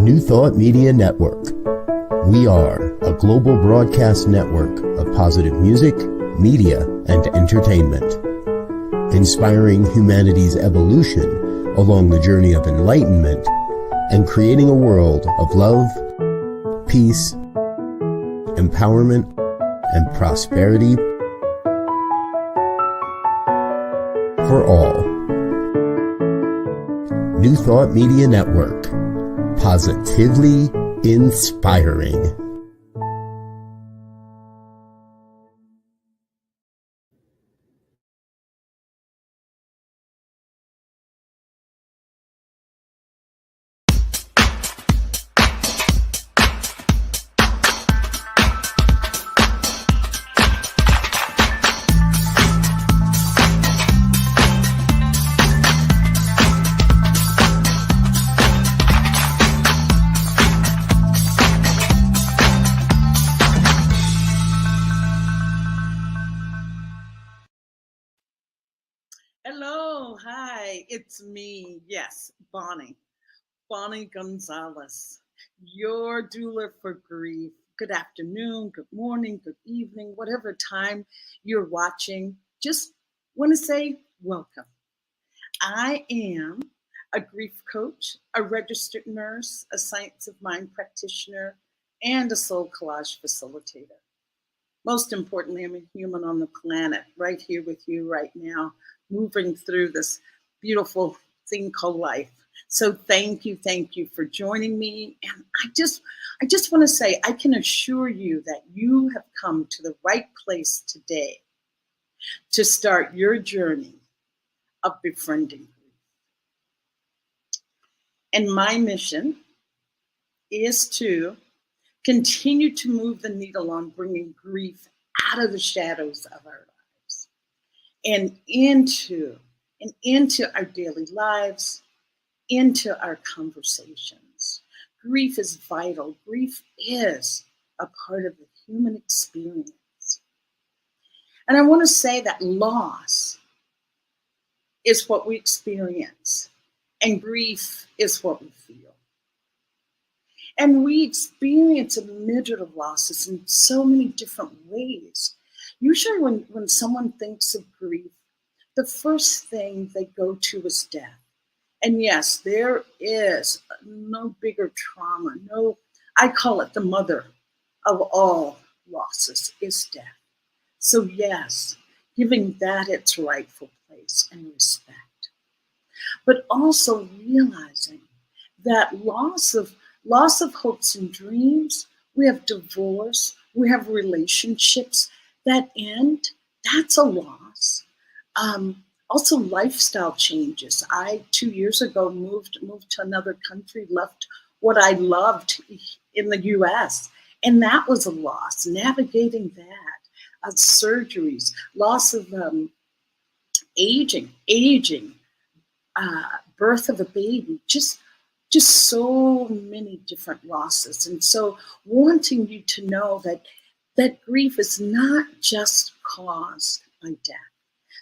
New Thought Media Network. We are a global broadcast network of positive music, media, and entertainment, inspiring humanity's evolution along the journey of enlightenment and creating a world of love, peace, empowerment, and prosperity for all. New Thought Media Network. Positively inspiring. Hello, hi, it's me, yes, Bonnie Gonzalez, your doula for grief. Good afternoon, good morning, good evening, whatever time you're watching. Just want to say welcome. I am a grief coach, a registered nurse, a science of mind practitioner, and a soul collage facilitator. Most importantly, I'm a human on the planet, right here with you right now, moving through this beautiful thing called life. So thank you for joining me. And I just want to say, I can assure you that you have come to the right place today to start your journey of befriending grief. And my mission is to continue to move the needle on bringing grief out of the shadows of our lives and into our daily lives, into our conversations. Grief is vital. Grief is a part of the human experience. And I want to say that loss is what we experience, and grief is what we feel. And we experience a myriad of losses in so many different ways. Usually when someone thinks of grief, the first thing they go to is death. And yes, there is no bigger trauma. No, I call it the mother of all losses is death. So yes, giving that its rightful place and respect. But also realizing that loss of hopes and dreams, we have divorce, we have relationships that end, that's a loss. Also lifestyle changes. I 2 years ago moved to another country, left what I loved in the US, and that was a loss, navigating that, surgeries, loss of aging, birth of a baby, just so many different losses. And so wanting you to know that grief is not just caused by death.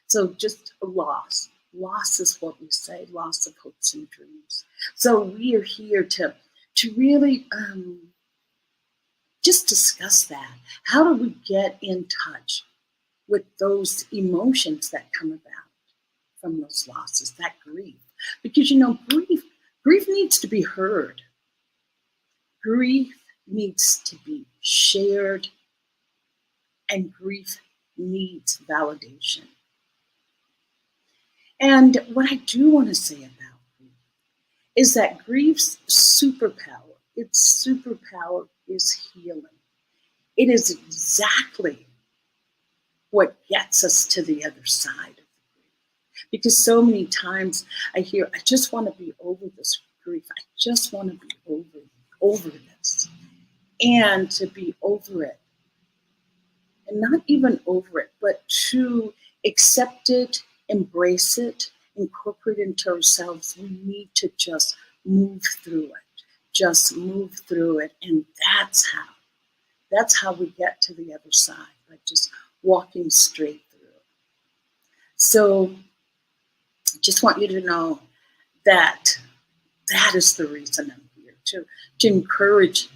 So just a loss. Loss is what we say, loss of hopes and dreams. So we are here to really just discuss that. How do we get in touch with those emotions that come about from those losses, that grief? Because, grief needs to be heard. Grief needs to be shared, and grief needs validation. And what I do want to say about grief is that grief's superpower, its superpower is healing. It is exactly what gets us to the other side of the grief. Because so many times I hear, I just want to be over this grief. I just want to be over this. And to be over it, and not even over it, but to accept it, embrace it, incorporate it into ourselves, we need to just move through it. Just move through it. And that's how we get to the other side, by just walking straight through. So just want you to know that is the reason I'm here, to encourage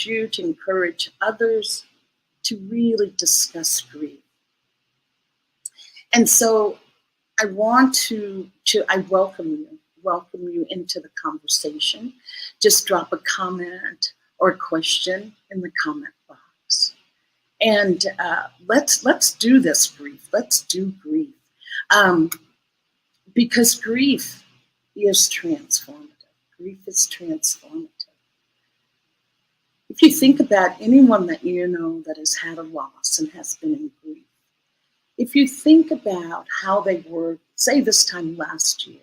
you, to encourage others to really discuss grief. And so I want I welcome you into the conversation. Just drop a comment or a question in the comment box. And let's do this grief. Let's do grief. Because grief is transformative. Grief is transformative. If you think about anyone that you know that has had a loss and has been in grief, if you think about how they were, say this time last year,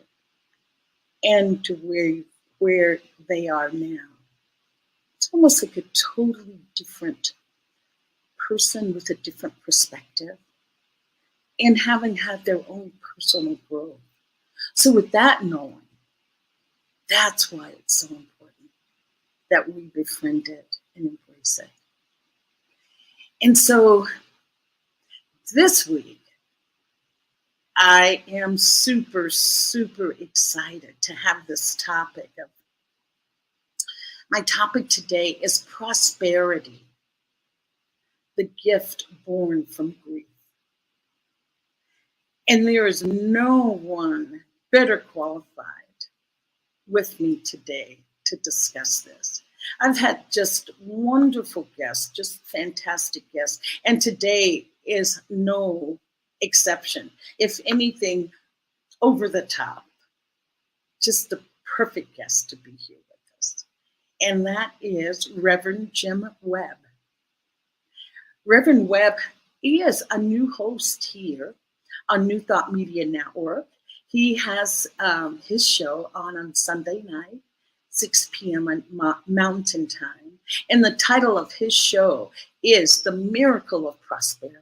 and to where they are now, it's almost like a totally different person with a different perspective and having had their own personal growth. So with that knowing, that's why it's so important that we befriend it and embrace it. And so this week, I am super, super excited to have this topic. My topic today is prosperity, the gift born from grief. And there is no one better qualified with me today to discuss this. I've had just wonderful guests, just fantastic guests, and today is no exception. If anything, over the top, just the perfect guest to be here with us. And that is Rev Jim Webb. Reverend Webb is a new host here on New Thought Media Network. He has his show on Sunday night, 6 p.m. Mountain Time. And the title of his show is The Miracle of Prosperity.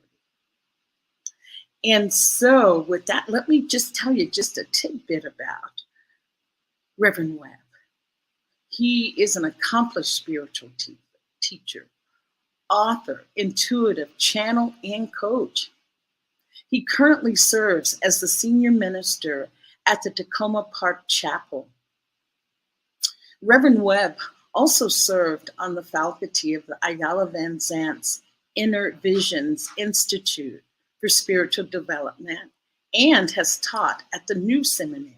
And so with that, let me just tell you just a tidbit about Reverend Webb. He is an accomplished spiritual teacher, author, intuitive, channel, and coach. He currently serves as the senior minister at the Tacoma Park Chapel. Reverend Webb also served on the faculty of the Ayala Van Zant's Inner Visions Institute for Spiritual Development and has taught at the New Seminary.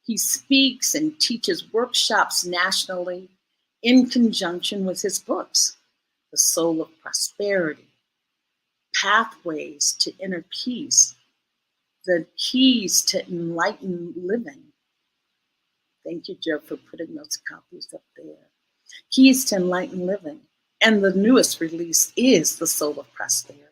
He speaks and teaches workshops nationally in conjunction with his books, The Soul of Prosperity, Pathways to Inner Peace, The Keys to Enlightened Living. Thank you, Joe, for putting those copies up there. Keys to Enlightened Living. And the newest release is The Soul of Prosperity.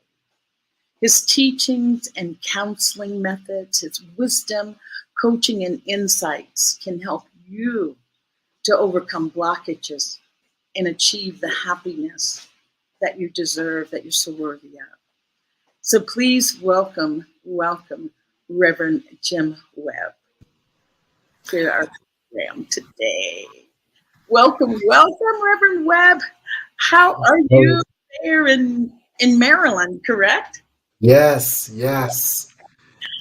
His teachings and counseling methods, his wisdom, coaching, and insights can help you to overcome blockages and achieve the happiness that you deserve, that you're so worthy of. So please welcome Reverend Jim Webb to our program today. Welcome, Reverend Webb. How are you there in Maryland, correct? Yes.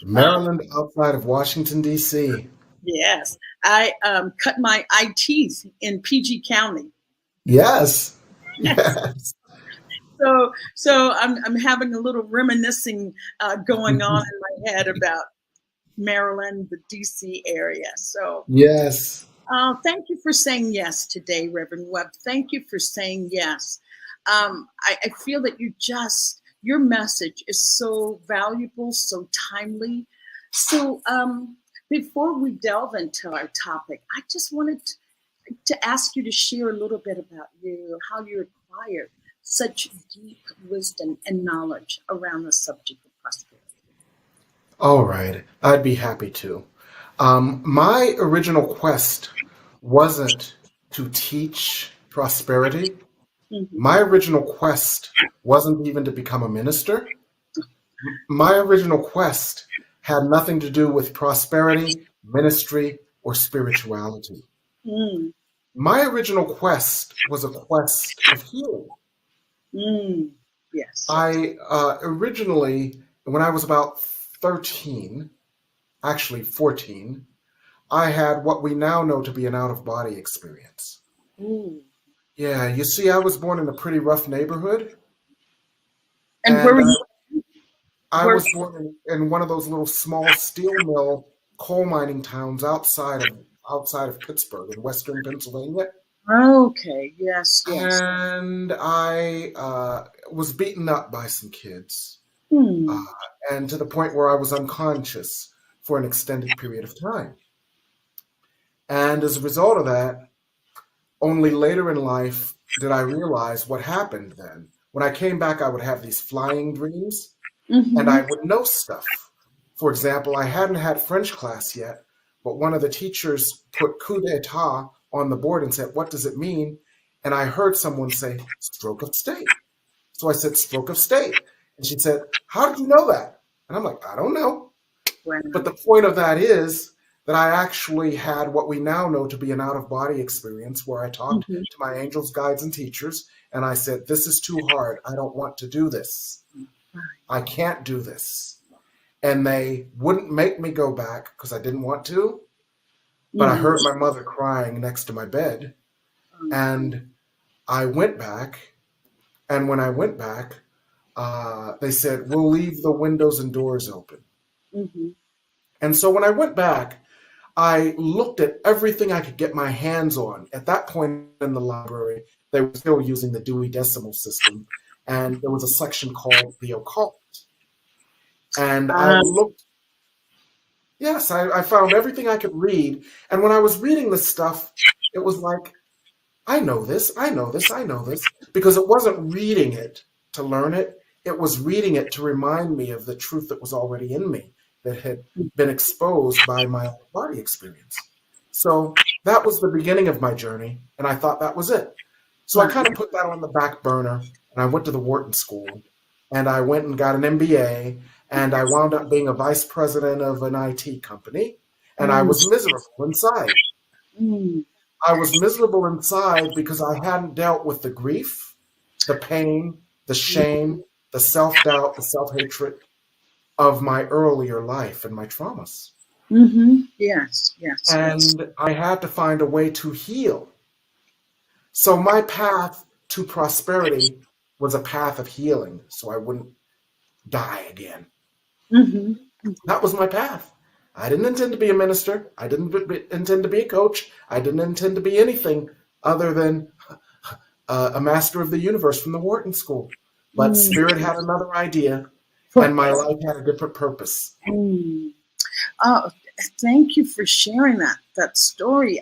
Maryland, outside of Washington, D.C. Yes. I cut my eye teeth in PG County. Yes. So I'm having a little reminiscing going on in my head about Maryland, the D.C. area. So Yes. Thank you for saying yes today, Reverend Webb. Thank you for saying yes. I feel that your message is so valuable, so timely. So before we delve into our topic, I just wanted to ask you to share a little bit about you, how you acquired such deep wisdom and knowledge around the subject of prosperity. All right. I'd be happy to. My original quest wasn't to teach prosperity. Mm-hmm. My original quest wasn't even to become a minister. My original quest had nothing to do with prosperity, ministry, or spirituality. Mm. My original quest was a quest of healing. Yes. I originally, when I was about 13, actually 14, I had what we now know to be an out-of-body experience. Ooh. Yeah, you see, I was born in a pretty rough neighborhood, And where and were you? I Where? was born in one of those little small steel mill coal mining towns outside of Pittsburgh in western Pennsylvania. Okay. Yes. Yes. And I was beaten up by some kids, Hmm. uh, and to the point where I was unconscious for an extended period of time. And as a result of that, only later in life did I realize what happened then. When I came back, I would have these flying dreams, and I Mm-hmm. would know stuff. For example, I hadn't had French class yet, but one of the teachers put coup d'etat on the board and said, "What does it mean?" And I heard someone say, "Stroke of state." So I said, "Stroke of state." And she said, "How did you know that?" And I'm like, "I don't know." Wow. But the point of that is that I actually had what we now know to be an out-of-body experience where I talked Mm-hmm. to my angels, guides, and teachers, and I said, "This is too hard. I don't want to do this. I can't do this." And they wouldn't make me go back because I didn't want to, but I heard my mother crying next to my bed, and I went back. And when I went back, they said, "We'll leave the windows and doors open." Mm-hmm. And so when I went back, I looked at everything I could get my hands on. At that point in the library, they were still using the Dewey Decimal System, and there was a section called the occult. And I looked, yes, I found everything I could read. And when I was reading this stuff, it was like, I know this, I know this, I know this, because it wasn't reading it to learn it. It was reading it to remind me of the truth that was already in me that had been exposed by my body experience. So that was the beginning of my journey, and I thought that was it. So I kind of put that on the back burner, and I went to the Wharton School, and I went and got an MBA, and I wound up being a vice president of an IT company, and I was miserable inside. Mm-hmm. I was miserable inside because I hadn't dealt with the grief, the pain, the shame, the self-doubt, the self-hatred of my earlier life and my traumas. Mm-hmm. Yes. Yes. Yes. And I had to find a way to heal. So my path to prosperity was a path of healing so I wouldn't die again. Mm-hmm. That was my path. I didn't intend to be a minister. I didn't intend to be a coach. I didn't intend to be anything other than a master of the universe from the Wharton School. But Spirit had another idea, and my life had a different purpose. Mm. Oh, thank you for sharing that story.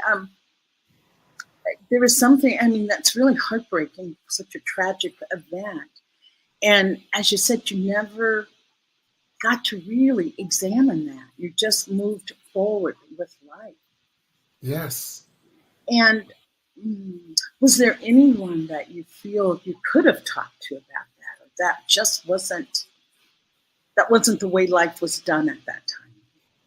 There was something, I mean, that's really heartbreaking, such a tragic event. And as you said, you never got to really examine that. You just moved forward with life. Yes. And was there anyone that you feel you could have talked to about that? Or that just wasn't the way life was done at that time?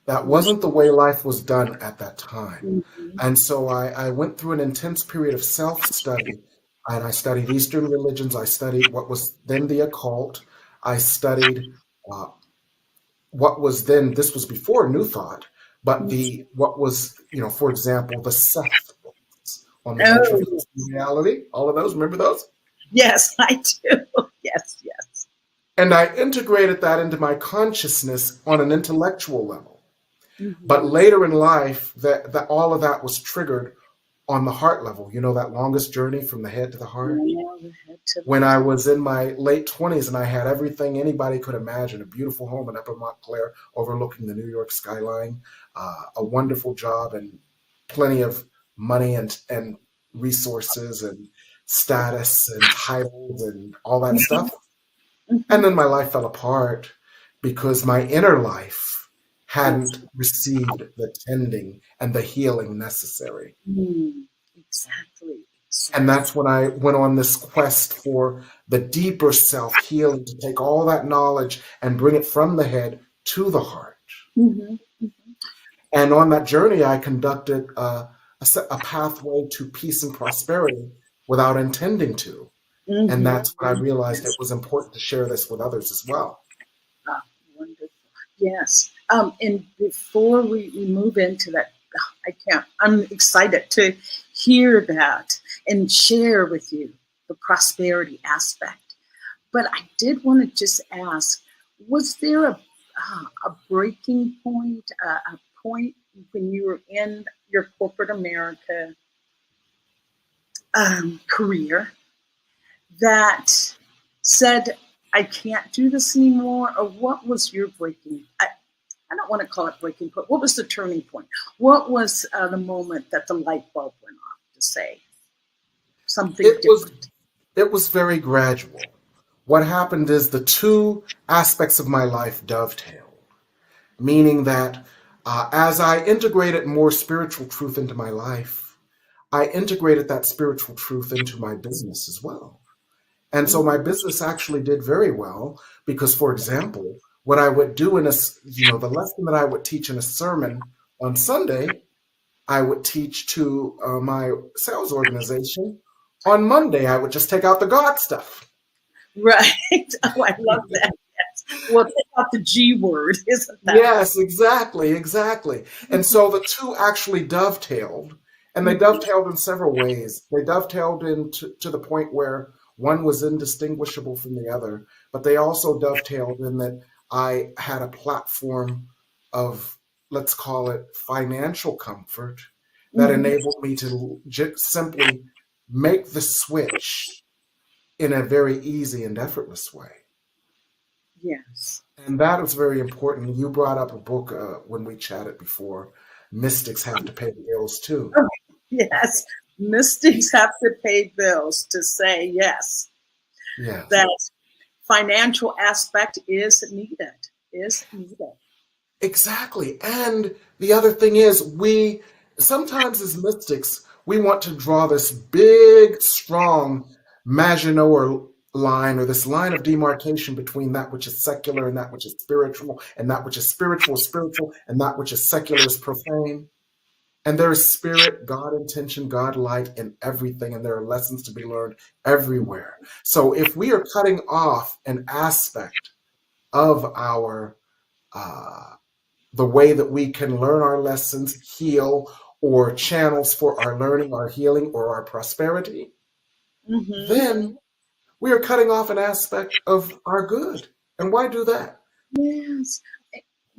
That wasn't the way life was done at that time. Mm-hmm. And so I went through an intense period of self-study, and I studied Eastern religions. I studied what was then the occult. I studied what was then, this was before New Thought, but what was, for example, the Seth books on the metaphysics of reality. All of those, remember those? Yes, I do. Yes, yes. And I integrated that into my consciousness on an intellectual level. Mm-hmm. But later in life, that all of that was triggered on the heart level. You know, that longest journey from the head to the heart? When I was in my late 20s and I had everything anybody could imagine, a beautiful home in Upper Montclair overlooking the New York skyline, a wonderful job and plenty of money and resources and status and titles and all that stuff. And then my life fell apart because my inner life hadn't received the tending and the healing necessary. Exactly. And that's when I went on this quest for the deeper self-healing, to take all that knowledge and bring it from the head to the heart. Mm-hmm. Mm-hmm. And on that journey, I conducted a pathway to peace and prosperity without intending to. Mm-hmm. And that's when I realized it was important to share this with others as well. Wonderful. Yes. And before we move into that, I'm excited to hear that and share with you the prosperity aspect. But I did want to just ask, was there a breaking point, a point when you were in your corporate America career that said, I can't do this anymore? Or what was your breaking? I don't want to call it breaking point. What was the turning point? What was the moment that the light bulb went off to say something different? It was very gradual. What happened is the two aspects of my life dovetailed, meaning that as I integrated more spiritual truth into my life, I integrated that spiritual truth into my business as well. And so my business actually did very well because, for example, what I would do the lesson that I would teach in a sermon on Sunday, I would teach to my sales organization. On Monday, I would just take out the God stuff. Right. Oh, I love that. Yes. Well, take out the G word, isn't that? Yes, exactly. And so the two actually dovetailed, and they dovetailed in several ways. They dovetailed to the point where one was indistinguishable from the other, but they also dovetailed in that I had a platform of, let's call it, financial comfort that enabled me to simply make the switch in a very easy and effortless way. Yes. And that is very important. You brought up a book when we chatted before, Mystics Have to Pay the Bills Too. Oh, yes. Mystics have to pay bills to say yes. Yes. That financial aspect is needed. Exactly. And the other thing is, we sometimes as mystics, we want to draw this big, strong Maginot line, or this line of demarcation between that which is secular and that which is spiritual, and that which is spiritual is spiritual, and that which is secular is profane. And there is spirit, God intention, God light in everything, and there are lessons to be learned everywhere. So if we are cutting off an aspect of our the way that we can learn our lessons, heal, or channels for our learning, our healing, or our prosperity, then we are cutting off an aspect of our good. And why do that? Yes.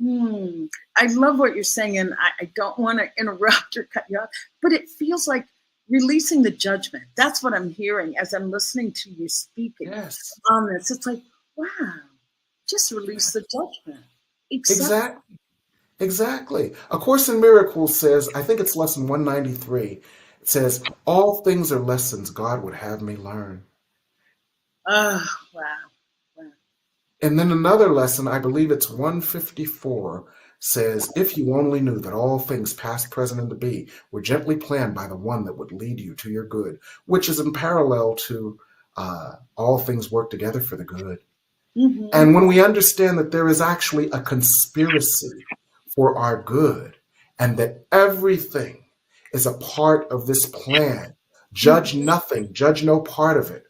I love what you're saying, and I don't want to interrupt or cut you off, but it feels like releasing the judgment. That's what I'm hearing as I'm listening to you speaking on this. It's like, wow, just release the judgment. Exactly. A Course in Miracles says, I think it's lesson 193, it says, all things are lessons God would have me learn. Oh, wow. And then another lesson, I believe it's 154, says, if you only knew that all things past, present, and to be were gently planned by the one that would lead you to your good, which is in parallel to all things work together for the good. And when we understand that there is actually a conspiracy for our good, and that everything is a part of this plan, judge nothing, judge no part of it.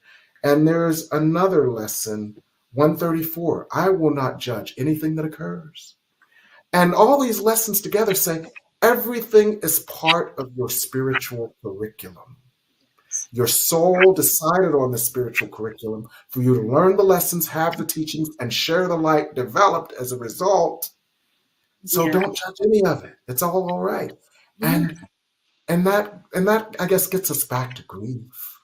And there's another lesson, 134, I will not judge anything that occurs. And all these lessons together say everything is part of your spiritual curriculum. Your soul decided on the spiritual curriculum for you to learn the lessons, have the teachings, and share the light developed as a result. So don't judge any of it. It's all right. And that I guess gets us back to grief.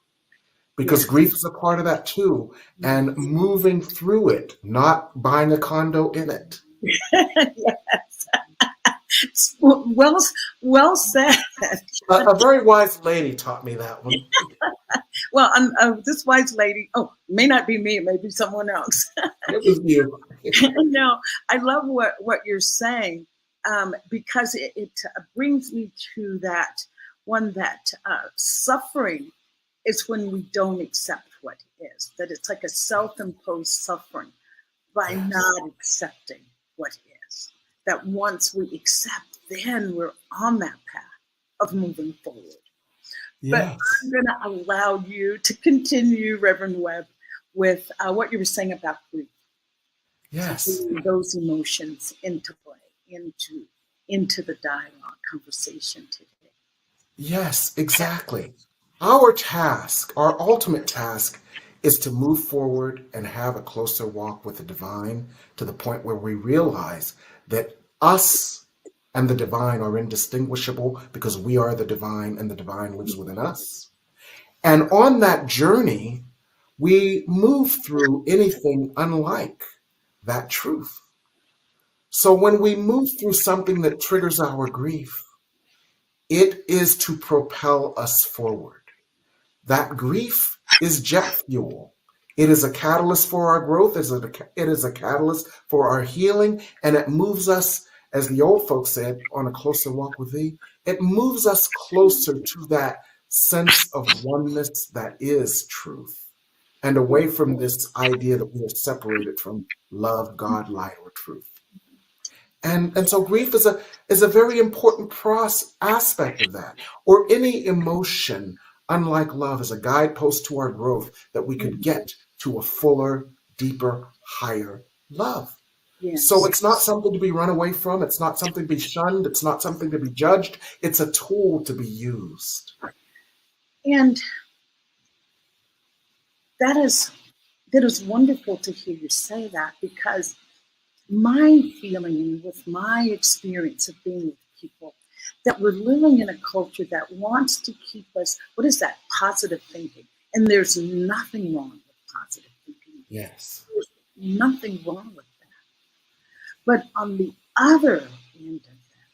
Because grief is a part of that too. And moving through it, not buying a condo in it. Yes. Well said. A very wise lady taught me that one. Well, this wise lady, may not be me, it may be someone else. It was you. No, I love what you're saying, because it brings me to that one, that suffering is when we don't accept what is, that it's like a self-imposed suffering by not accepting what is. That once we accept, then we're on that path of moving forward. But I'm going to allow you to continue, Reverend Webb, with what you were saying about grief. Yes. Those emotions into play, into into the dialogue conversation today. Yes, exactly. Our task, our ultimate task, is to move forward and have a closer walk with the divine to the point where we realize that us and the divine are indistinguishable because we are the divine and the divine lives within us. And on that journey, we move through anything unlike that truth. So when we move through something that triggers our grief, it is to propel us forward. That grief is jet fuel. It is a catalyst for our growth. It is a catalyst for our healing. And it moves us, as the old folks said, on a closer walk with thee. It moves us closer to that sense of oneness that is truth, and away from this idea that we are separated from love, God, light, or truth. And so grief is a very important aspect of that. Or any emotion, unlike love, is a guidepost to our growth that we could get to a fuller, deeper, higher love. Yes. So it's not something to be run away from. It's not something to be shunned. It's not something to be judged. It's a tool to be used. And that is wonderful to hear you say that, because my feeling with my experience of being with people, that we're living in a culture that wants to keep us, what is that, positive thinking? And there's nothing wrong with positive thinking. Yes. There's nothing wrong with that. But on the other end of that,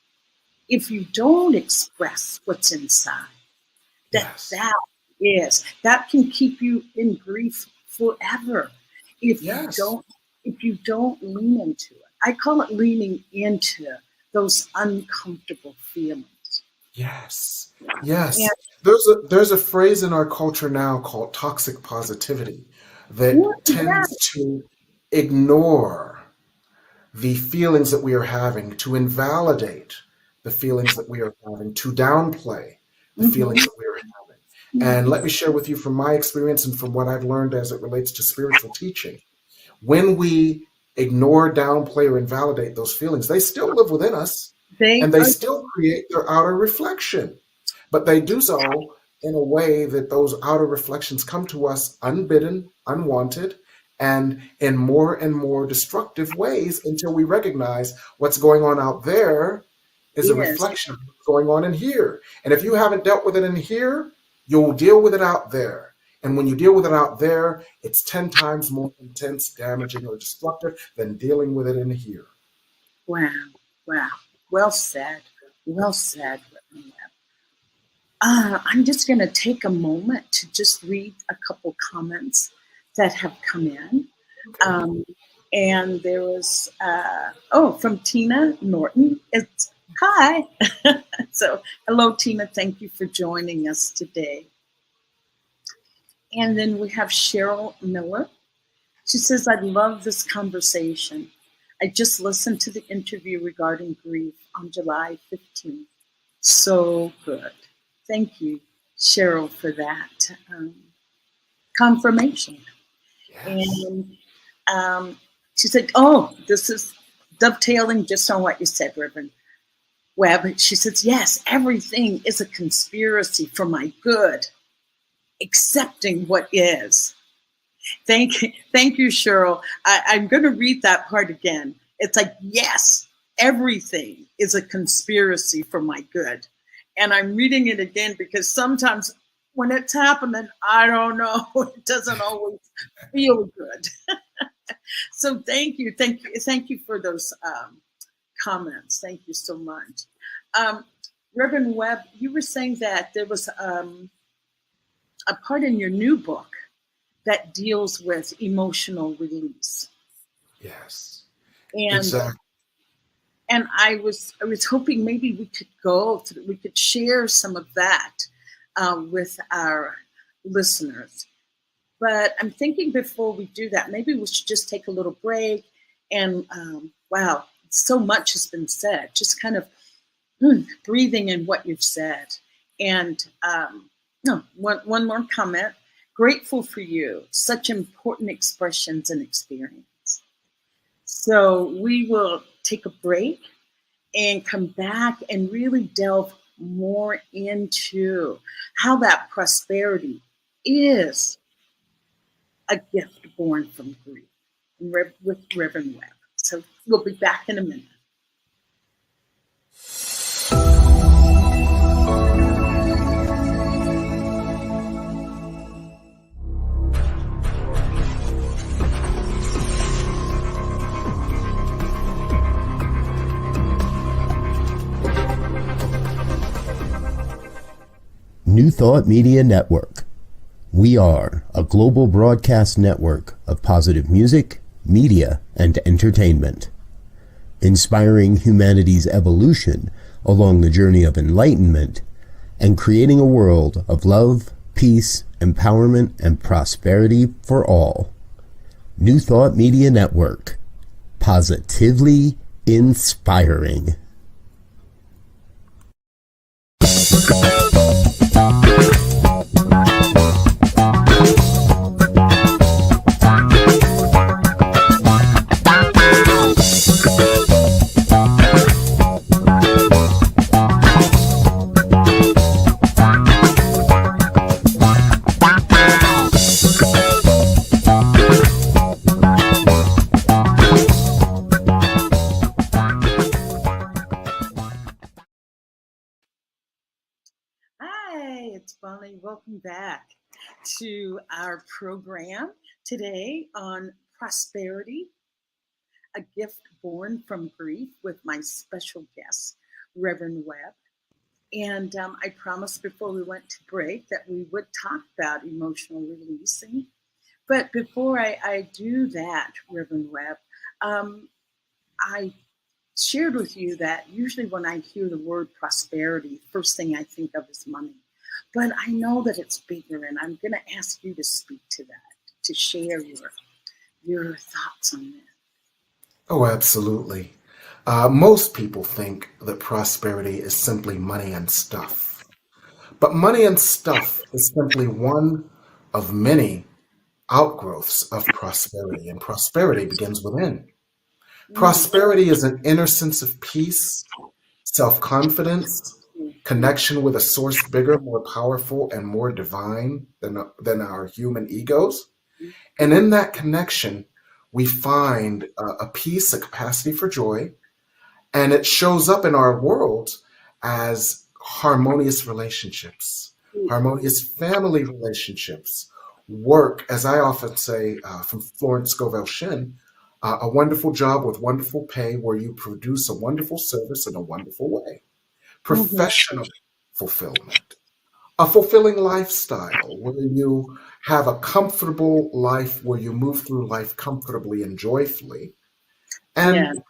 if you don't express what's inside, that can keep you in grief forever. If you don't lean into it. I call it leaning into those uncomfortable feelings. Yes. Yes. And there's a phrase in our culture now called toxic positivity that tends to ignore the feelings that we are having, to invalidate the feelings that we are having, to downplay the feelings that we are having. And let me share with you from my experience and from what I've learned as it relates to spiritual teaching. When we ignore, downplay, or invalidate those feelings, they still live within us, and they still create their outer reflection. But they do so in a way that those outer reflections come to us unbidden, unwanted, and in more and more destructive ways, until we recognize what's going on out there is a reflection of what's going on in here. And if you haven't dealt with it in here, you'll deal with it out there. And when you deal with it out there, it's 10 times more intense, damaging, or destructive than dealing with it in here. Wow. Well said. I'm just going to take a moment to just read a couple comments that have come in. Okay. And there was, from Tina Norton. It's hi. So hello, Tina. Thank you for joining us today. And then we have Cheryl Miller. She says, I love this conversation. I just listened to the interview regarding grief on July 15th. So good. Thank you, Cheryl, for that confirmation. Yes. And she said, this is dovetailing just on what you said, Reverend Webb. She says, yes, everything is a conspiracy for my good. Accepting what is. Thank you, Cheryl. I'm going to read that part again. It's like, yes, everything is a conspiracy for my good. And I'm reading it again because sometimes when it's happening, I don't know, it doesn't always feel good. So thank you for those comments. Thank you so much. Reverend Webb, you were saying that there was a part in your new book that deals with emotional release. Yes. And, exactly. And I was hoping maybe we could share some of that with our listeners. But I'm thinking before we do that, maybe we should just take a little break. And wow, so much has been said. Just kind of breathing in what you've said. And one more comment. Grateful for you. Such important expressions and experience. So we will take a break, and come back and really delve more into how that prosperity is a gift born from grief with Reverend Webb. So we'll be back in a minute. New Thought Media Network. We are a global broadcast network of positive music, media, and entertainment, inspiring humanity's evolution along the journey of enlightenment and creating a world of love, peace, empowerment, and prosperity for all. New Thought Media Network. Positively inspiring. Welcome back to our program today on prosperity, a gift born from grief, with my special guest, Reverend Webb. And I promised before we went to break that we would talk about emotional releasing. But before I do that, Reverend Webb, I shared with you that usually when I hear the word prosperity, first thing I think of is money. But I know that it's bigger, and I'm going to ask you to speak to that, to share your thoughts on that. Oh, absolutely. Most people think that prosperity is simply money and stuff. But money and stuff is simply one of many outgrowths of prosperity, and prosperity begins within. Prosperity is an inner sense of peace, self-confidence, connection with a source bigger, more powerful, and more divine than our human egos. And in that connection, we find a peace, a capacity for joy, and it shows up in our world as harmonious relationships, harmonious family relationships, work, as I often say from Florence Scovel Shinn, a wonderful job with wonderful pay where you produce a wonderful service in a wonderful way. Professional fulfillment, a fulfilling lifestyle where you have a comfortable life, where you move through life comfortably and joyfully, and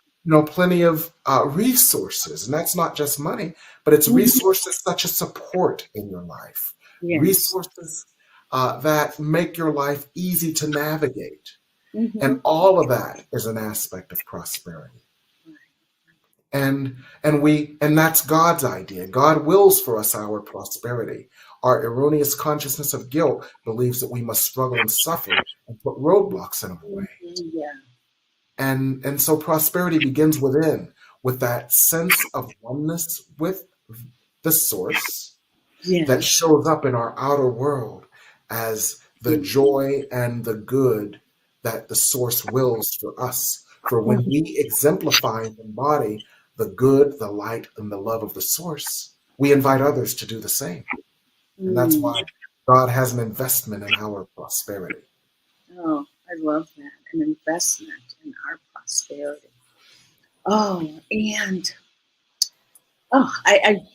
plenty of resources. And that's not just money, but it's resources such as support in your life, resources that make your life easy to navigate. And all of that is an aspect of prosperity. And that's God's idea. God wills for us our prosperity. Our erroneous consciousness of guilt believes that we must struggle and suffer and put roadblocks in our way. And so prosperity begins within, with that sense of oneness with the source that shows up in our outer world as the joy and the good that the source wills for us. For when we exemplify and embody the good, the light, and the love of the source, we invite others to do the same. And that's why God has an investment in our prosperity. Oh, I love that. An investment in our prosperity. I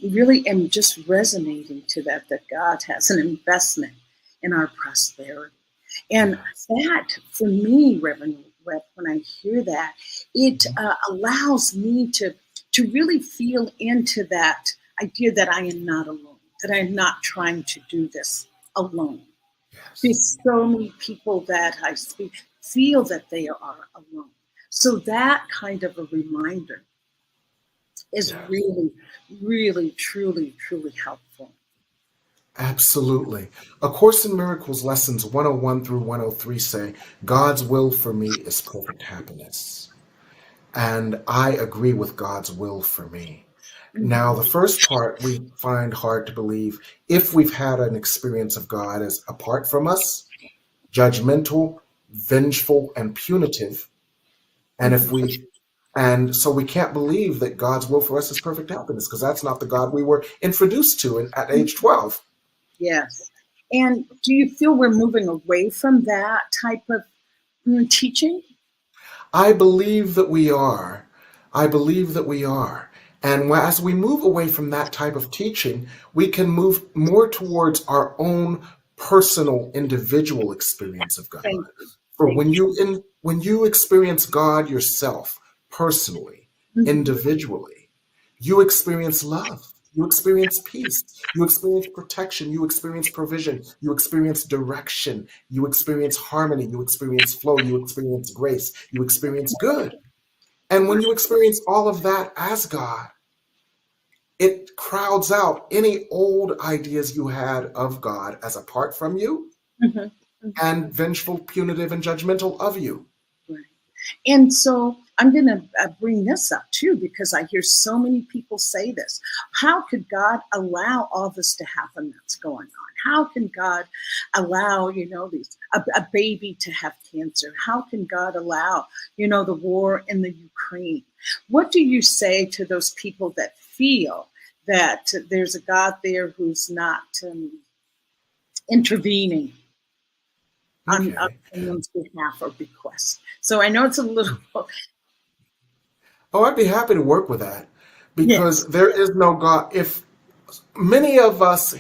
really am just resonating to that God has an investment in our prosperity. And that, for me, Reverend Webb, when I hear that, it allows me to really feel into that idea that I am not alone, that I'm not trying to do this alone. There's so many people that I speak feel that they are alone. So that kind of a reminder is really, really, truly, truly helpful. Absolutely. A Course in Miracles lessons 101 through 103 say, God's will for me is perfect happiness. and I agree with God's will for me. Now, the first part we find hard to believe if we've had an experience of God as apart from us, judgmental, vengeful, and punitive. And so we can't believe that God's will for us is perfect happiness, because that's not the God we were introduced to at age 12. Yes. And do you feel we're moving away from that type of teaching? I believe that we are. I believe that we are. And as we move away from that type of teaching, we can move more towards our own personal, individual experience of God. For when you experience God yourself, personally, individually, you experience love. You experience peace. You experience protection. You experience provision. You experience direction. You experience harmony. You experience flow. You experience grace. You experience good. And when you experience all of that as God, it crowds out any old ideas you had of God as apart from you, and vengeful, punitive, and judgmental of you. Right. And so I'm going to bring this up too, because I hear so many people say this. How could God allow all this to happen that's going on? How can God allow, a baby to have cancer? How can God allow, the war in the Ukraine? What do you say to those people that feel that there's a God there who's not intervening on anyone's behalf or bequest? So I know it's a little... Oh, I'd be happy to work with that, because there is no God. If many of us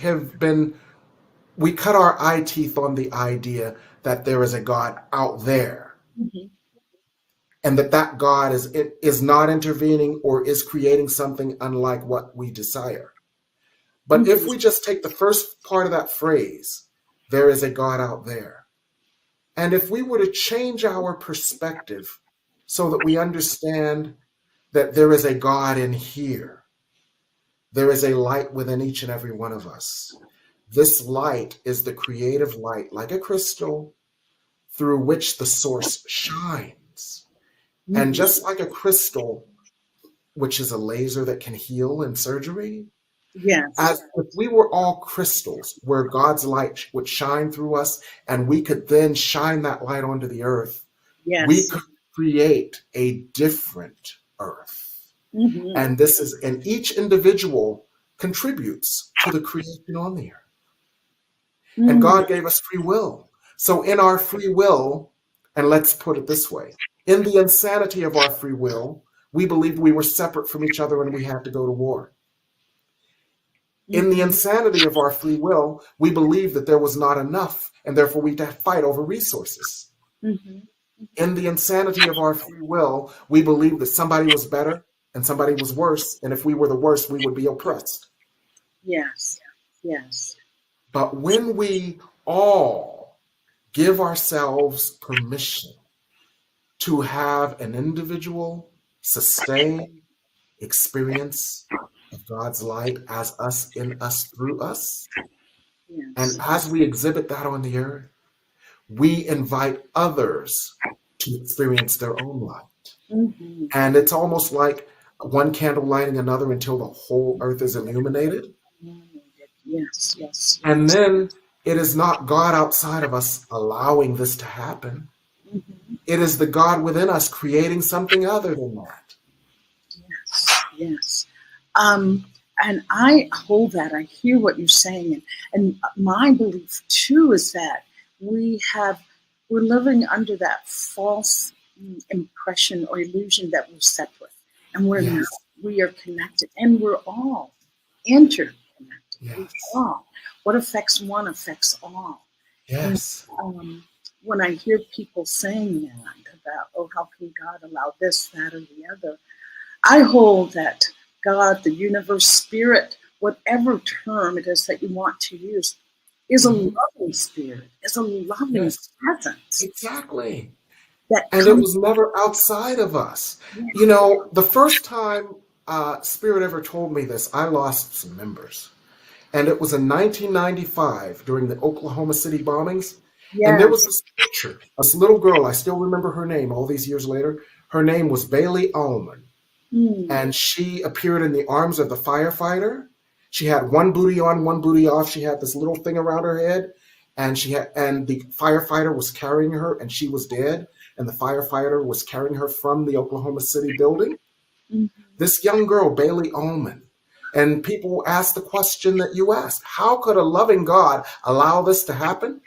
we cut our eye teeth on the idea that there is a God out there, and that God is not intervening or is creating something unlike what we desire. But if we just take the first part of that phrase, there is a God out there, and if we were to change our perspective so that we understand that there is a God in here, there is a light within each and every one of us. This light is the creative light, like a crystal, through which the source shines. And just like a crystal, which is a laser that can heal in surgery, as if we were all crystals where God's light would shine through us, and we could then shine that light onto the earth, we could create a different earth. And each individual contributes to the creation on the earth. And God gave us free will. So in our free will, and let's put it this way, in the insanity of our free will, we believed we were separate from each other and we had to go to war. In the insanity of our free will, we believed that there was not enough, and therefore we had to fight over resources. In the insanity of our free will, we believed that somebody was better and somebody was worse, and if we were the worst, we would be oppressed. Yes. But when we all give ourselves permission to have an individual, sustained experience of God's light as us, in us, through us, and as we exhibit that on the earth, we invite others to experience their own light. And it's almost like one candle lighting another until the whole earth is illuminated. Yes. And then it is not God outside of us allowing this to happen. It is the God within us creating something other than that. Yes. And I hold that. I hear what you're saying. And my belief too is that we're living under that false impression or illusion that we're separate, and we're not. We are connected, and we're all interconnected. We all. What affects one affects all. Yes. And, when I hear people saying that about, how can God allow this, that, or the other? I hold that God, the universe, spirit, whatever term it is that you want to use, is a loving spirit, is a loving presence. Exactly. And it was never outside of us. The first time Spirit ever told me this, I lost some members. And it was in 1995 during the Oklahoma City bombings. And there was this picture, this little girl, I still remember her name all these years later, Her name was Bailey Ullman. And she appeared in the arms of the firefighter. She had one booty on, one booty off. She had this little thing around her head, and the firefighter was carrying her, and she was dead. And the firefighter was carrying her from the Oklahoma City building. This young girl, Bailey Ullman. And people ask the question that you asked: how could a loving God allow this to happen?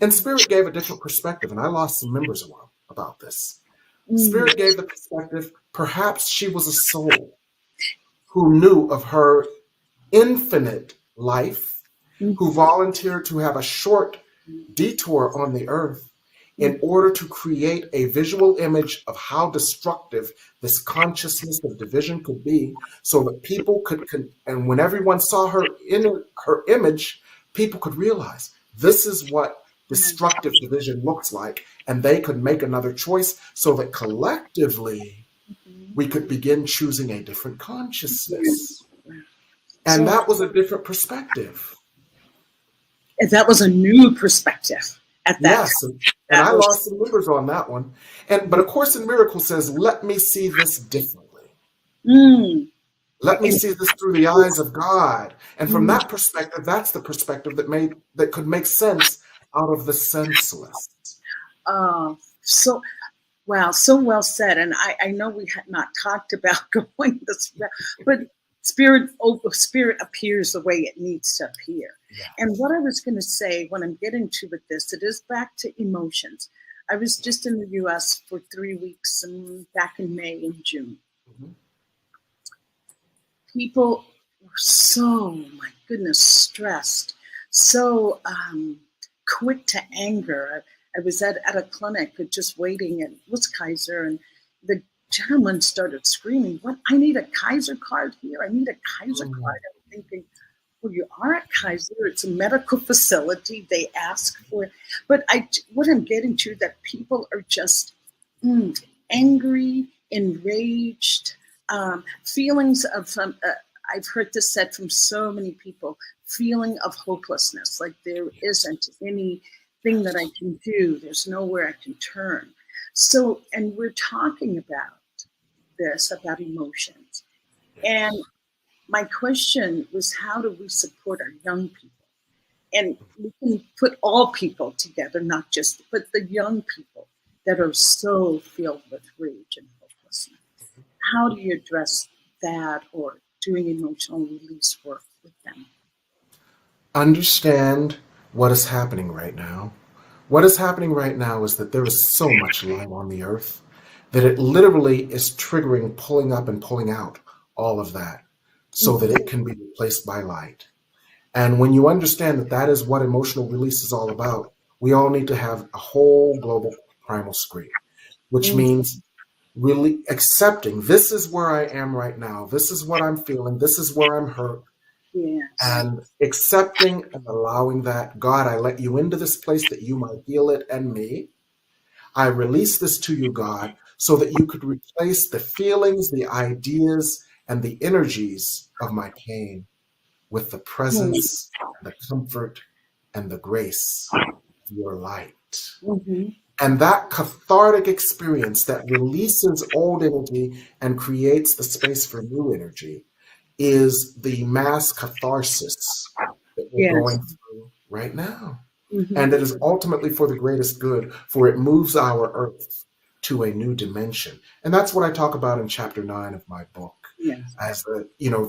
And Spirit gave a different perspective, and I lost some members about this. Spirit gave the perspective, perhaps she was a soul who knew of her infinite life, who volunteered to have a short detour on the earth in order to create a visual image of how destructive this consciousness of division could be, so that people could, and when everyone saw her in her image, people could realize this is what destructive division looks like, and they could make another choice so that collectively we could begin choosing a different consciousness. And that was a different perspective. That was a new perspective at that time. And I lost some members on that one. But A Course in Miracles says, let me see this differently. Let me see this through the eyes of God. And from that perspective, that's the perspective that could make sense out of the senseless. So well said. And I know we had not talked about going this way, but spirit appears the way it needs to appear. Yeah. And what I was going to say, when I'm getting to with this, it is back to emotions. I was just in the U.S. for 3 weeks, back in May and June. People were so, my goodness, stressed, so quick to anger. I was at a clinic just waiting, and it was Kaiser, and the gentleman started screaming, "What? I need a Kaiser card here. I need a Kaiser card." I'm thinking, well, you are at Kaiser. It's a medical facility. They ask for it. But what I'm getting to, that people are just angry, enraged, feelings of, I've heard this said from so many people, feeling of hopelessness, like there isn't anything that I can do. There's nowhere I can turn. So, and we're talking about this, about emotions. And my question was, how do we support our young people? And we can put all people together, not just, but the young people that are so filled with rage and hopelessness. How do you address that, or doing emotional release work with them? Understand what is happening right now. What is happening right now is that there is so much light on the earth that it literally is triggering, pulling up and pulling out all of that so that it can be replaced by light. And when you understand that that is what emotional release is all about, we all need to have a whole global primal screen, which means really accepting, this is where I am right now. This is what I'm feeling. This is where I'm hurt. Yes. And accepting and allowing that, God, I let you into this place that you might heal it and me. I release this to you, God, so that you could replace the feelings, the ideas, and the energies of my pain with the presence, the comfort, and the grace of your light. And that cathartic experience that releases old energy and creates the space for new energy is the mass catharsis that we're going through right now. And it is ultimately for the greatest good, for it moves our earth to a new dimension. And that's what I talk about in chapter 9 of my book. As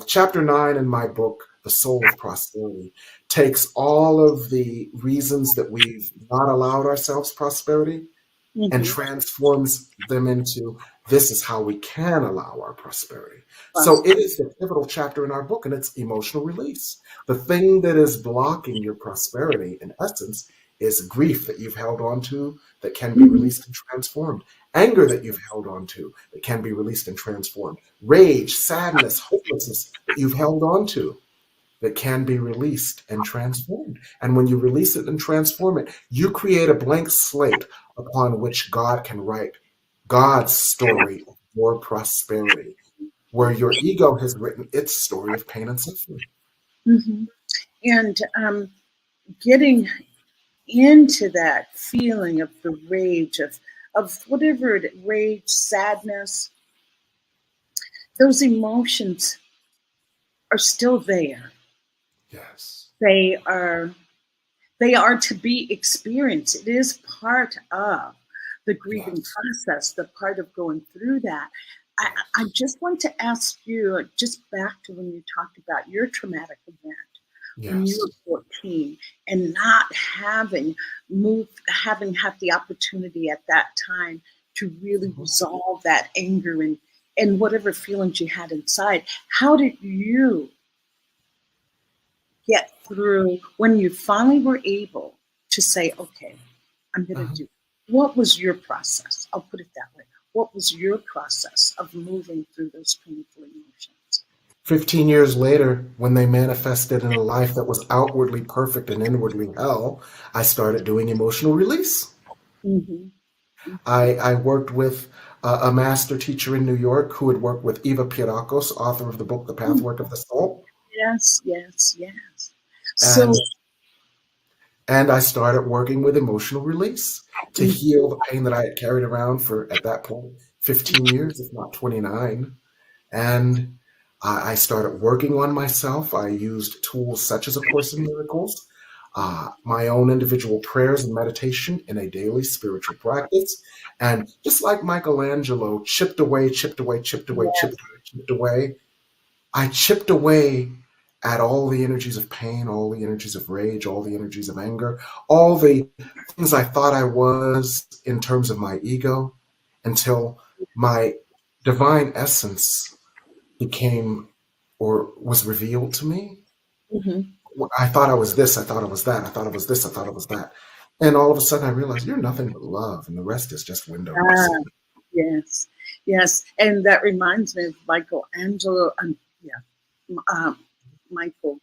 chapter 9 in my book, The Soul of Prosperity, takes all of the reasons that we've not allowed ourselves prosperity and transforms them into, this is how we can allow our prosperity. So it is the pivotal chapter in our book, and it's emotional release. The thing that is blocking your prosperity, in essence, is grief that you've held on to that can be released and transformed. Anger that you've held on to that can be released and transformed. Rage, sadness, hopelessness that you've held on to that can be released and transformed. And when you release it and transform it, you create a blank slate upon which God can write God's story of your prosperity, where your ego has written its story of pain and suffering. And getting into that feeling of the rage, of of whatever it, rage, sadness, those emotions are still there. Yes. They are to be experienced. It is part of the grieving Yes. process, the part of going through that. I just want to ask you, just back to when you talked about your traumatic event when Yes. you were 14 and not having had the opportunity at that time to really resolve that anger and whatever feelings you had inside. How did you get through when you finally were able to say, okay, I'm going to Uh-huh. do it? What was your process? I'll put it that way. What was your process of moving through those painful emotions? 15 years later, when they manifested in a life that was outwardly perfect and inwardly hell, I started doing emotional release. Mm-hmm. I worked with a master teacher in New York who had worked with Eva Pierakos, author of the book The Pathwork of the Soul. Yes, yes, yes. So, And and I started working with emotional release to heal the pain that I had carried around for, at that point, 15 years, if not 29. And I started working on myself. I used tools such as A Course in Miracles, my own individual prayers and meditation in a daily spiritual practice. And just like Michelangelo chipped away, chipped away, chipped away, yes, chipped away, chipped away, I chipped away at all the energies of pain, all the energies of rage, all the energies of anger, all the things I thought I was in terms of my ego, until my divine essence became or was revealed to me. mm-hmm. I thought I was this, I thought I was that, I thought I was this, I thought I was that. And all of a sudden I realized you're nothing but love, and the rest is just window dressing. Ah, yes, yes. And that reminds me of Michelangelo, um, Michael,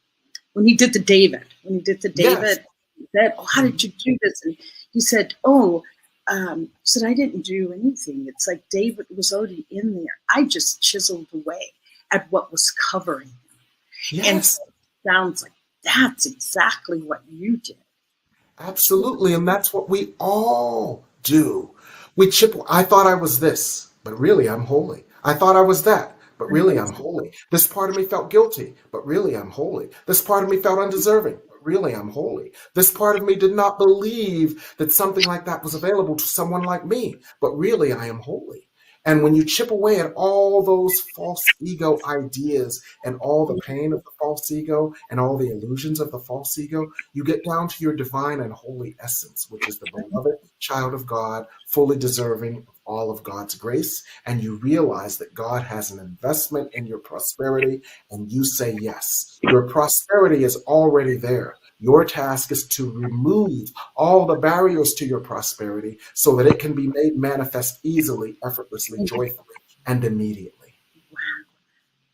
when he did the David, Yes. he said, "Oh, how did you do this?" And he said, "Oh, he said I didn't do anything. It's like David was already in there. I just chiseled away at what was covering him." And Yes. so it sounds like that's exactly what you did. Absolutely. And that's what we all do. We chip, I thought I was this, but really I'm holy. I thought I was that, but really I'm holy. This part of me felt guilty, but really I'm holy. This part of me felt undeserving, but really I'm holy. This part of me did not believe that something like that was available to someone like me, but really I am holy. And when you chip away at all those false ego ideas and all the pain of the false ego and all the illusions of the false ego, you get down to your divine and holy essence, which is the beloved child of God, fully deserving of all of God's grace. And you realize that God has an investment in your prosperity, and you say yes. Your prosperity is already there. Your task is to remove all the barriers to your prosperity so that it can be made manifest easily, effortlessly, joyfully, and immediately. Wow,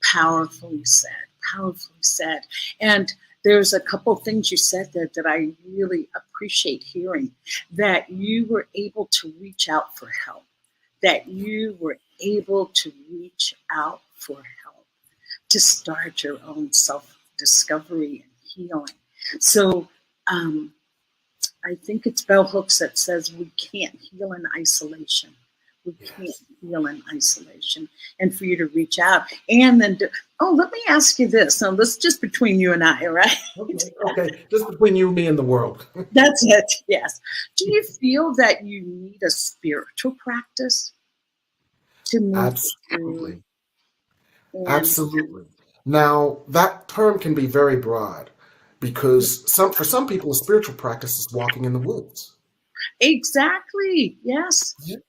powerfully said, powerfully said. And there's a couple things you said there that I really appreciate hearing. That you were able to reach out for help. That you were able to reach out for help to start your own self-discovery and healing. So I think it's Bell Hooks that says we can't heal in isolation. We can't Yes. heal in isolation. And for you to reach out and then let me ask you this. Now, this is just between you and I, all right? Okay. Okay. Just between you, me, and the world. That's it. Yes. Do you feel that you need a spiritual practice to move through? Absolutely. And Absolutely. Now, that term can be very broad because for some people, a spiritual practice is walking in the woods. exactly. Yes. Yes.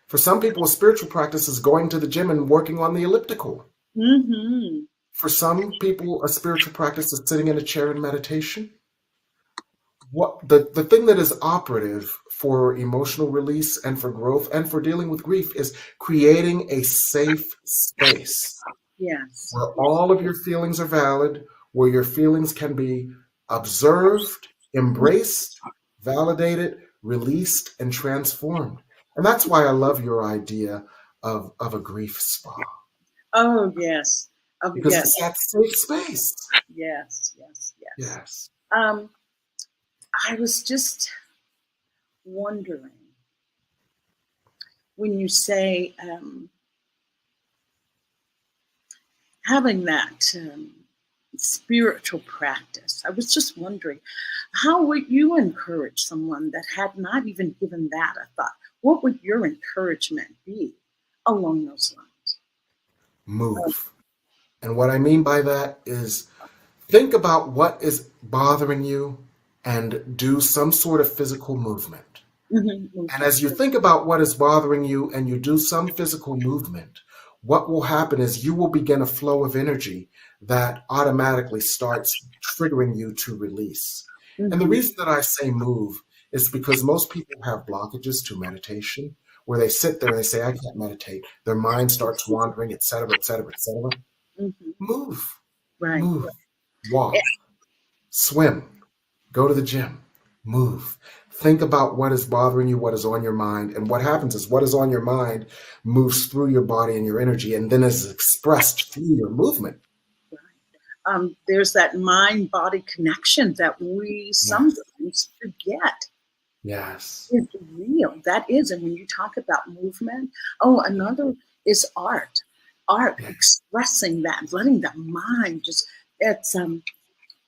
For some people, a spiritual practice is going to the gym and working on the elliptical. Mm-hmm. For some people, a spiritual practice is sitting in a chair in meditation. What the thing that is operative for emotional release and for growth and for dealing with grief is creating a safe space Yes. where Yes. all of your feelings are valid, where your feelings can be observed, embraced, validated, released, and transformed. And that's why I love your idea of a grief spa, Oh, yes. Oh, because yes. it's that safe space. Yes. Yes. Yes. Yes. I was just wondering when you say having that spiritual practice, I was just wondering, how would you encourage someone that had not even given that a thought? What would your encouragement be along those lines? Move. And what I mean by that is think about what is bothering you and do some sort of physical movement. Mm-hmm. And as you think about what is bothering you and you do some physical movement, what will happen is you will begin a flow of energy that automatically starts triggering you to release. Mm-hmm. And the reason that I say move is because most people have blockages to meditation where they sit there and they say, I can't meditate. Their mind starts wandering, et cetera, et cetera, et cetera. Mm-hmm. Move, Right. move, walk, swim, go to the gym, move. Think about what is bothering you, what is on your mind. And what happens is what is on your mind moves through your body and your energy and then is expressed through your movement. There's that mind-body connection that we sometimes forget. Yes. It's real. That is. And when you talk about movement, another is art. Art, expressing that, letting the mind just, it's,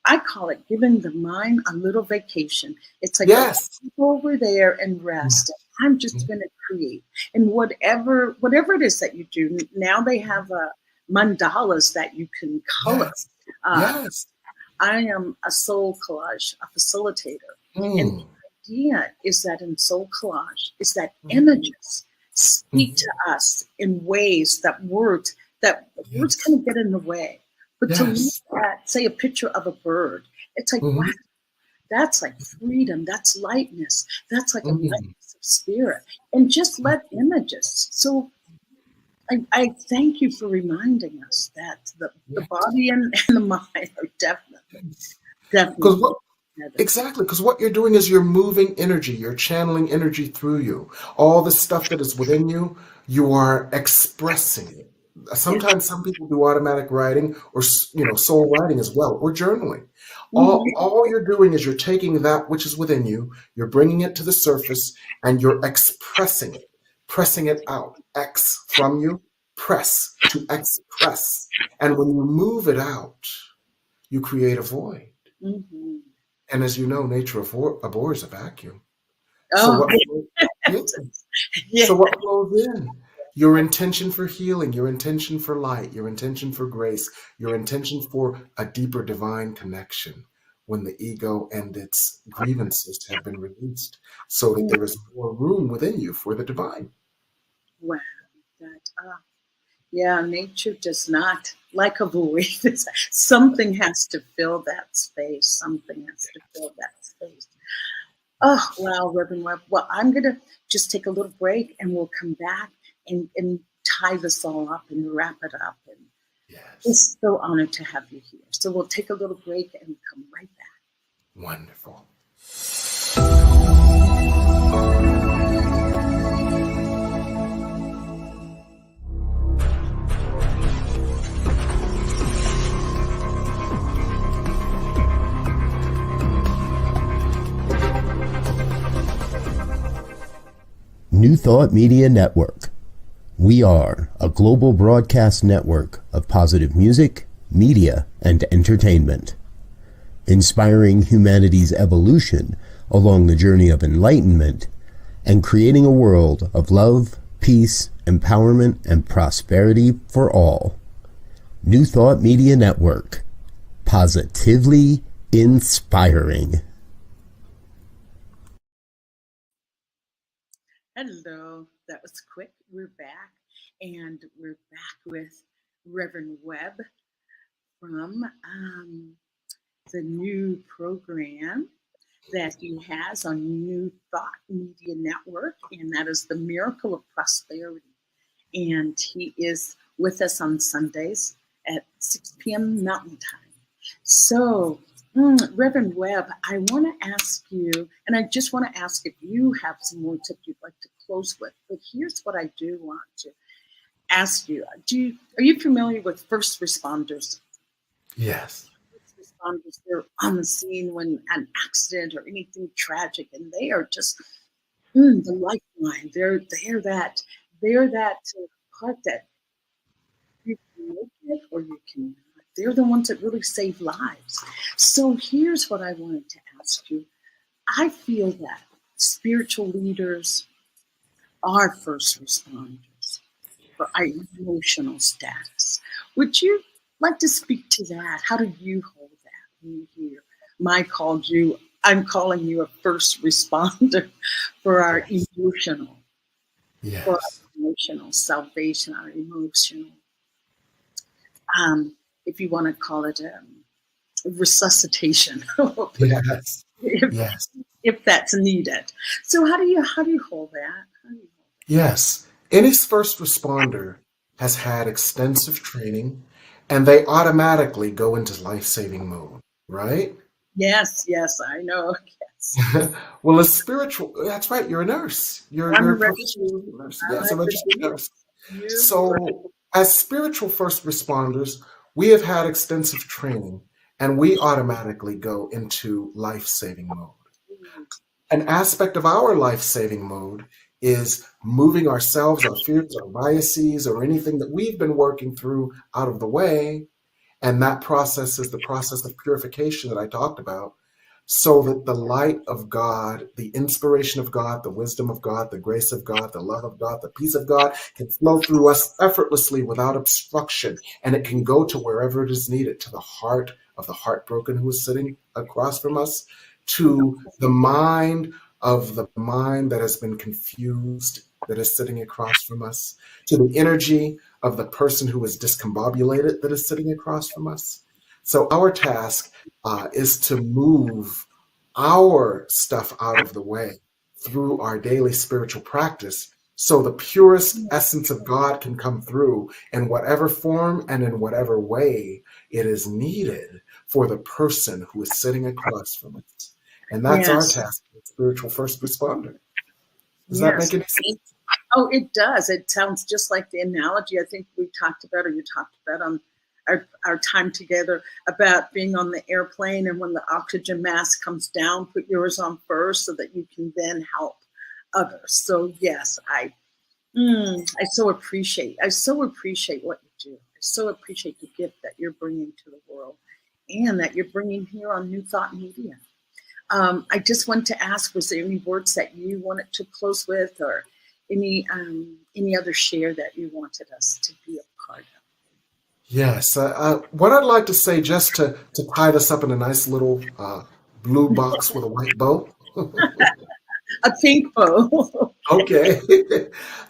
I call it giving the mind a little vacation. It's like, go over there and rest. I'm just going to create. And whatever it is that you do, now they have mandalas that you can color. Yes. I am a soul collage, a facilitator. And the idea is that in soul collage is that images speak to us in ways that words kind of get in the way. But to look at, say, a picture of a bird, it's like, wow, that's like freedom, that's lightness, that's like a lightness of spirit. And just let images. So I thank you for reminding us that the body and the mind are definitely. Exactly, because what you're doing is you're moving energy, you're channeling energy through you. All the stuff that is within you, you are expressing it. Sometimes some people do automatic writing or soul writing as well, or journaling. All you're doing is you're taking that which is within you, you're bringing it to the surface, and you're expressing it, pressing it out. X from you, press to express. And when you move it out, you create a void. And as you know, nature abhors a vacuum. So what flows in? Your intention for healing, your intention for light, your intention for grace, your intention for a deeper divine connection when the ego and its grievances have been released so that there is more room within you for the divine. Wow. Nature does not like a void. Something has to fill that space. Something has to fill that space. Oh, wow, Reverend Webb. Well, I'm going to just take a little break and we'll come back and tie this all up and wrap it up. And it's so honored to have you here. So we'll take a little break and come right back. Wonderful. New Thought Media Network. We are a global broadcast network of positive music, media, and entertainment, inspiring humanity's evolution along the journey of enlightenment and creating a world of love, peace, empowerment, and prosperity for all. New Thought Media Network. Positively inspiring. Hello, that was quick. We're back, and we're back with Reverend Webb from the new program that he has on New Thought Media Network, and that is the Miracle of Prosperity. And he is with us on Sundays at 6 p.m. Mountain Time. So, Reverend Webb, I want to ask you, and I just want to ask if you have some words that you'd like to close with, but here's what I do want to ask you. Are you familiar with first responders? Yes. First responders, they're on the scene when an accident or anything tragic, and they are just the lifeline. They're that They're that part that you can make it or you cannot. They're the ones that really save lives. So here's what I wanted to ask you. I feel that spiritual leaders are first responders for our emotional status. Would you like to speak to that? How do you hold that when you hear I'm calling you a first responder for our Yes. emotional, for Yes. our emotional salvation, our emotional, if you want to call it resuscitation, Yes. if, Yes. if that's needed. So how do you hold that? Yes. Any first responder has had extensive training and they automatically go into life-saving mode, right? Yes, I know. Yes. Well, a spiritual, that's right, you're a nurse. I'm You're a a professional nurse. I'm Yes, a registered a nurse. you So, as spiritual first responders, we have had extensive training and we automatically go into life-saving mode. An aspect of our life-saving mode is moving ourselves, our fears, our biases, or anything that we've been working through out of the way. And that process is the process of purification that I talked about, so that the light of God, the inspiration of God, the wisdom of God, the grace of God, the love of God, the peace of God can flow through us effortlessly without obstruction. And it can go to wherever it is needed, to the heart of the heartbroken who is sitting across from us, to the mind of the mind that has been confused, that is sitting across from us, to the energy of the person who is discombobulated that is sitting across from us. So our task is to move our stuff out of the way through our daily spiritual practice so the purest essence of God can come through in whatever form and in whatever way it is needed for the person who is sitting across from us. And that's our Yes, task as spiritual first responder. Does that yes. make any sense? Oh, it does. It sounds just like the analogy I think we talked about, or you talked about on our time together, about being on the airplane, and when the oxygen mask comes down, put yours on first so that you can then help others. So yes, I so appreciate what you do. I so appreciate the gift that you're bringing to the world and that you're bringing here on New Thought Media. I just want to ask, was there any words that you wanted to close with, or any other share that you wanted us to be a part of? Yes. What I'd like to say, just to tie this up in a nice little blue box with a white bow. A pink bow. Okay.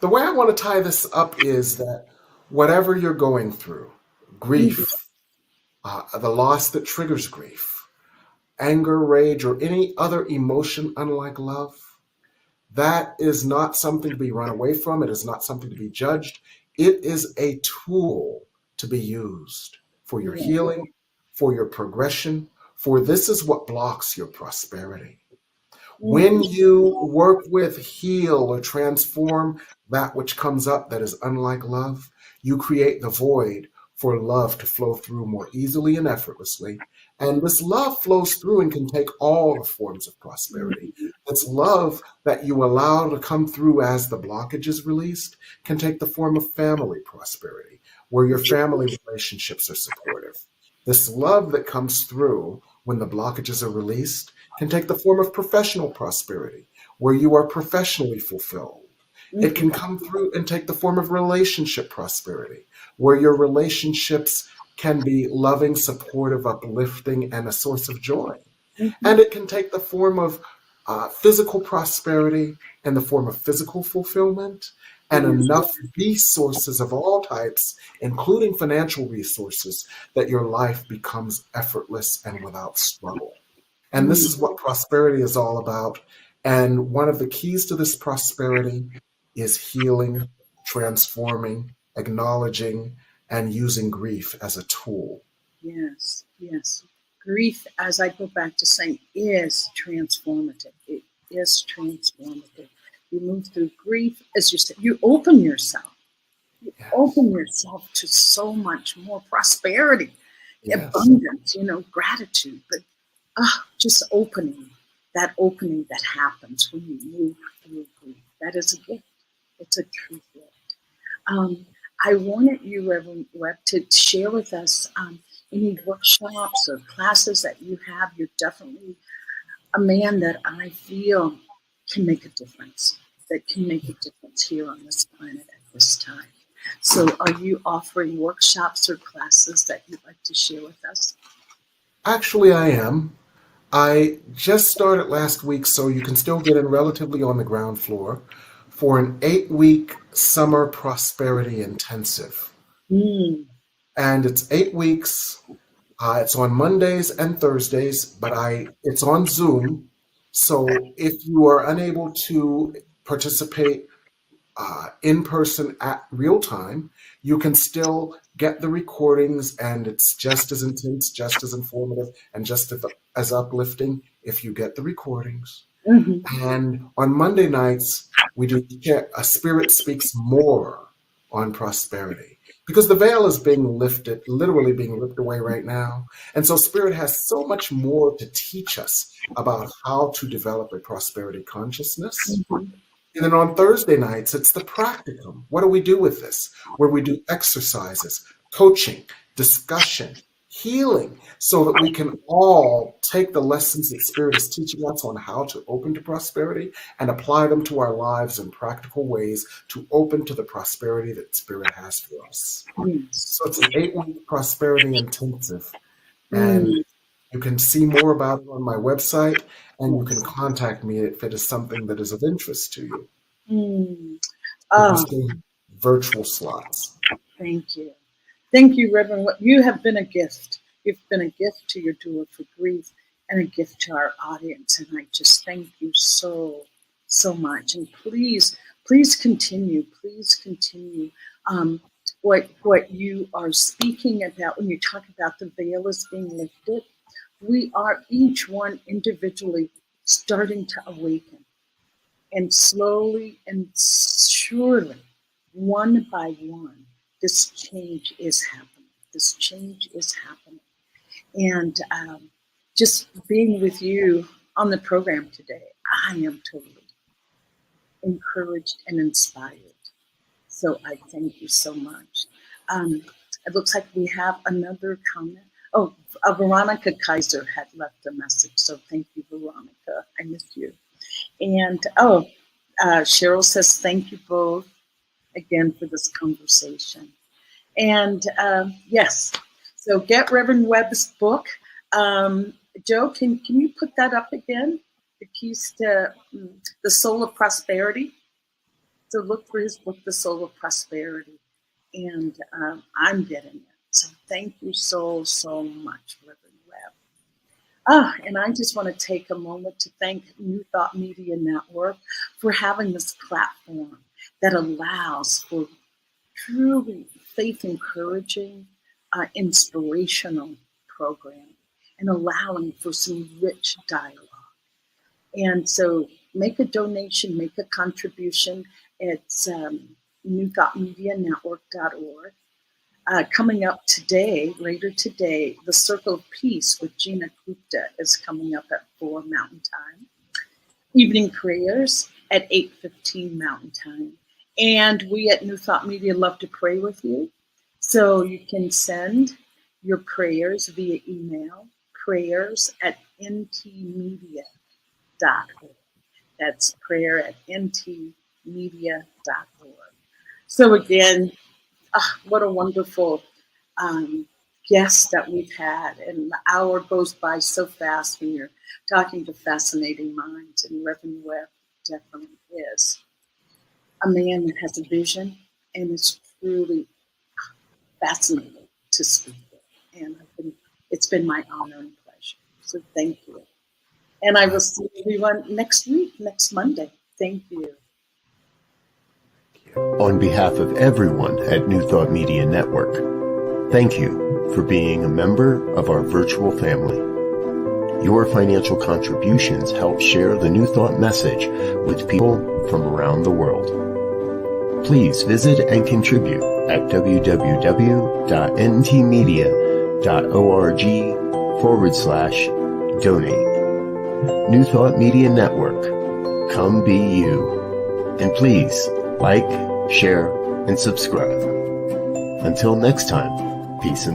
The way I want to tie this up is that whatever you're going through, grief, the loss that triggers grief, anger, rage, or any other emotion unlike love, that is not something to be run away from. It is not something to be judged. It is a tool to be used for your Yeah. healing, for your progression, for this is what blocks your prosperity. When you work with, heal, or transform that which comes up that is unlike love, you create the void for love to flow through more easily and effortlessly. And this love flows through and can take all the forms of prosperity. It's love that you allow to come through as the blockage is released can take the form of family prosperity, where your family relationships are supportive. This love that comes through when the blockages are released can take the form of professional prosperity, where you are professionally fulfilled. It can come through and take the form of relationship prosperity, where your relationships can be loving, supportive, uplifting, and a source of joy. And it can take the form of physical prosperity in the form of physical fulfillment and enough resources of all types, including financial resources, that your life becomes effortless and without struggle. And this is what prosperity is all about. And one of the keys to this prosperity is healing, transforming, acknowledging, and using grief as a tool. Yes, yes. Grief, as I go back to saying, is transformative. It is transformative. You move through grief, as you said, you open yourself. You Yes. open yourself to so much more prosperity, Yes. abundance, gratitude. But just that opening that happens when you move through grief. That is a gift. It's a true gift. I wanted you, Reverend Webb, to share with us any workshops or classes that you have. You're definitely a man that I feel can make a difference, that can make a difference here on this planet at this time. So are you offering workshops or classes that you'd like to share with us? Actually, I am. I just started last week, so you can still get in relatively on the ground floor for an 8-week summer prosperity intensive. And it's 8 weeks. It's on Mondays and Thursdays, but it's on Zoom. So if you are unable to participate in person at real time, you can still get the recordings, and it's just as intense, just as informative, and just as uplifting if you get the recordings. And on Monday nights, we do a Spirit Speaks More on prosperity, because the veil is being lifted, literally being ripped away right now. And so Spirit has so much more to teach us about how to develop a prosperity consciousness. And then on Thursday nights, it's the practicum. What do we do with this? Where we do exercises, coaching, discussion, healing, so that we can all take the lessons that Spirit is teaching us on how to open to prosperity and apply them to our lives in practical ways to open to the prosperity that Spirit has for us. So it's an 8-week prosperity intensive. And you can see more about it on my website, and you can contact me if it is something that is of interest to you. Virtual slots. Thank you. Thank you, Reverend. You have been a gift. You've been a gift to your Doula for Grief and a gift to our audience. And I just thank you so, so much. And please continue. Please continue. What you are speaking about when you talk about the veil is being lifted, we are each one individually starting to awaken. And slowly and surely, one by one, this change is happening. This change is happening. And just being with you on the program today, I am totally encouraged and inspired. So I thank you so much. It looks like we have another comment. Oh, Veronica Kaiser had left a message. So thank you, Veronica. I missed you. And Cheryl says, thank you both again for this conversation. And yes, so get Reverend Webb's book. Joe, can you put that up again? The Keys to the Soul of Prosperity. So look for his book, The Soul of Prosperity. And I'm getting it. So thank you so, so much, Reverend Webb. And I just want to take a moment to thank New Thought Media Network for having this platform that allows for truly faith-encouraging, inspirational programming and allowing for some rich dialogue. And so make a donation, make a contribution. It's newthoughtmedianetwork.org. Coming up today, later today, The Circle of Peace with Gina Gupta is coming up at 4 Mountain Time. Evening prayers at 8:15 Mountain Time. And we at New Thought Media love to pray with you. So you can send your prayers via email, prayers@ntmedia.org. That's prayer@ntmedia.org. So again, what a wonderful guest that we've had. And the hour goes by so fast when you're talking to fascinating minds. And Reverend Webb definitely is a man that has a vision, and it's truly fascinating to speak with. And it's been my honor and pleasure. So thank you. And I will see everyone next week, next Monday. Thank you. On behalf of everyone at New Thought Media Network, thank you for being a member of our virtual family. Your financial contributions help share the New Thought message with people from around the world. Please visit and contribute at www.ntmedia.org/donate. New Thought Media Network. Come be you. And please like, share, and subscribe. Until next time, peace and